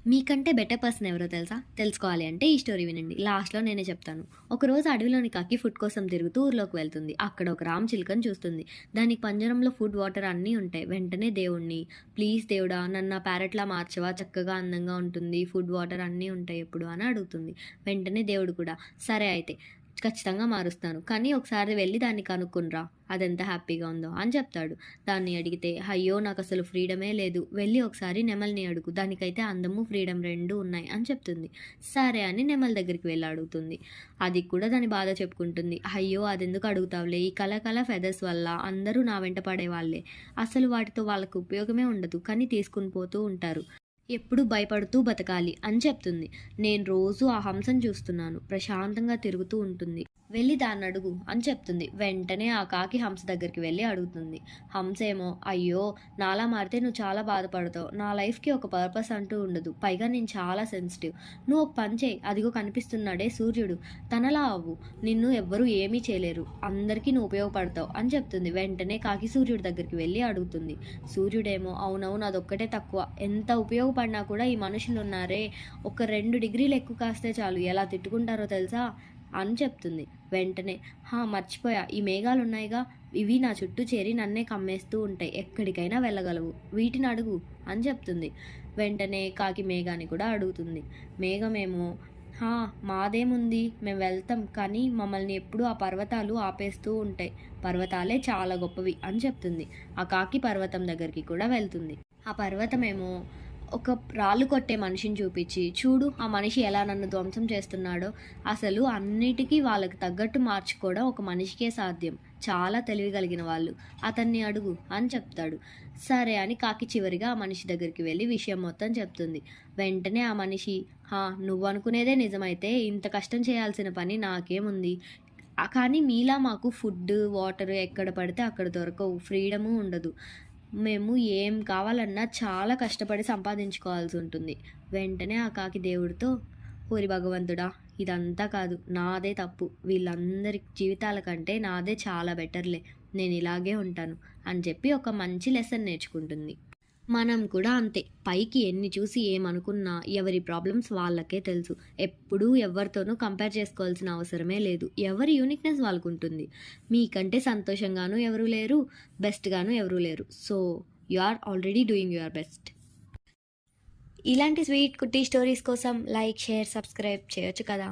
మీకంటే better person ఎవరో తెలుసా? తెలుసుకోవాలి అంటే ఈ స్టోరీ వినండి. లాస్ట్‌లో నేనే చెప్తాను. ఒకరోజు అడవిలోని కాకి ఫుడ్ కోసం తిరుగుతూ ఊర్లోకి వెళ్తుంది. అక్కడ ఒక రామచిలుకని చూస్తుంది. దానికి పంజరంలో ఫుడ్, వాటర్ అన్నీ ఉంటాయి. వెంటనే దేవుడిని, "ప్లీజ్ దేవుడా నన్ను ఆ ప్యారట్‌లా మార్చవా? చక్కగా అందంగా ఉంటుంది. ఫుడ్, వాటర్ అన్నీ ఉంటాయి ఎప్పుడు" అని అడుగుతుంది. వెంటనే దేవుడు కూడా, "సరే అయితే ఖచ్చితంగా మారుస్తాను. కానీ ఒకసారి వెళ్లి దాన్ని కనుక్కొని అదెంత హ్యాపీగా ఉందో" అని చెప్తాడు. దాన్ని అడిగితే, "అయ్యో! నాకసలు ఫ్రీడమే లేదు. వెళ్లి ఒకసారి నెమలిని అడుగు. దానికైతే అందము, ఫ్రీడమ్ 2 ఉన్నాయి" అని చెప్తుంది. సరే అని నెమలి దగ్గరికి వెళ్లి అడుగుతుంది. అది కూడా దాని బాధ చెప్పుకుంటుంది. "అయ్యో! అదెందుకు అడుగుతావులే. ఈ కల ఫెదర్స్ వల్ల అందరూ నా వెంట పడేవాళ్లే. అసలు వాటితో వాళ్ళకి ఉపయోగమే ఉండదు. కానీ తీసుకుని పోతూ ఉంటారు. ఎప్పుడూ భయపడుతూ బతకాలి" అని చెప్తుంది. "నేను రోజూ ఆ హంసను చూస్తున్నాను. ప్రశాంతంగా తిరుగుతూ ఉంటుంది. వెళ్లి దాన్నడుగు" అని చెప్తుంది. వెంటనే ఆ కాకి హంస దగ్గరికి వెళ్లి అడుగుతుంది. హంసేమో, "అయ్యో! నాలా మారితే నువ్వు చాలా బాధపడతావు. నా లైఫ్‌కి ఒక పర్పస్ అంటూ ఉండదు. పైగా నేను చాలా సెన్సిటివ్. నువ్వు ఒక పని చెయ్యి. అదిగో కనిపిస్తున్నాడే సూర్యుడు. తనలా అవ్వు. నిన్ను ఎవ్వరూ ఏమీ చేయలేరు. అందరికీ నువ్వు ఉపయోగపడతావు" అని చెప్తుంది. వెంటనే కాకి సూర్యుడి దగ్గరికి వెళ్లి అడుగుతుంది. సూర్యుడేమో, "అవునవును, అదొక్కటే తక్కువ. ఎంత ఉపయోగపడినా కూడా ఈ మనుషులున్నారే, ఒక 2 డిగ్రీలు ఎక్కువ కాస్తే చాలు ఎలా తిట్టుకుంటారో తెలుసా" అని చెప్తుంది. వెంటనే, మర్చిపోయా, ఈ మేఘాలున్నాయిగా, ఇవి నా చుట్టూ చేరి నన్నే కమ్మేస్తూ ఉంటాయి. ఎక్కడికైనా వెళ్ళగలవు. వీటిని అడుగు" అని చెప్తుంది. వెంటనే కాకి మేఘాన్ని కూడా అడుగుతుంది. మేఘమేమో, మాదేముంది, మేము వెళ్తాం. కానీ మమ్మల్ని ఎప్పుడూ ఆ పర్వతాలు ఆపేస్తూ ఉంటాయి. పర్వతాలే చాలా గొప్పవి" అని చెప్తుంది. ఆ కాకి పర్వతం దగ్గరికి కూడా వెళ్తుంది. ఆ పర్వతమేమో ఒక రాళ్ళు కొట్టే మనిషిని చూపించి, "చూడు ఆ మనిషి ఎలా నన్ను ధ్వంసం చేస్తున్నాడో. అసలు అన్నిటికీ వాళ్ళకి తగ్గట్టు మార్చుకోవడం ఒక మనిషికే సాధ్యం. చాలా తెలివి కలిగిన వాళ్ళు. అతన్ని అడుగు" అని చెప్తాడు. సరే అని కాకి చివరిగా ఆ మనిషి దగ్గరికి వెళ్ళి విషయం మొత్తం చెప్తుంది. వెంటనే ఆ మనిషి, నువ్వు అనుకునేదే నిజమైతే ఇంత కష్టం చేయాల్సిన పని నాకేముంది. కానీ మీలా మాకు ఫుడ్, వాటర్ ఎక్కడ పడితే అక్కడ దొరకవు. ఫ్రీడము ఉండదు. మేము ఏం కావాలన్నా చాలా కష్టపడి సంపాదించుకోవాల్సి ఉంటుంది." వెంటనే ఆ కాకి దేవుడితో, "ఓరి భగవంతుడా, ఇదంతా కాదు, నాదే తప్పు. వీళ్ళందరి జీవితాల కంటే నాదే చాలా బెటర్లే. నేను ఇలాగే ఉంటాను" అని చెప్పి ఒక మంచి లెసన్ నేర్చుకుంటుంది. మనం కూడా అంతే. పైకి ఎన్ని చూసి ఏమనుకున్నా ఎవరి ప్రాబ్లమ్స్ వాళ్ళకే తెలుసు. ఎప్పుడూ ఎవరితోనూ కంపేర్ చేసుకోవాల్సిన అవసరమే లేదు. ఎవరి యూనిక్‌నెస్ వాళ్ళకుంటుంది. మీకంటే సంతోషంగాను ఎవరు లేరు, బెస్ట్‌గాను ఎవరు లేరు. So, you are already doing your best. ఇలాంటి స్వీట్ కుట్టి స్టోరీస్ కోసం లైక్, షేర్, సబ్స్క్రైబ్ చేయొచ్చు కదా.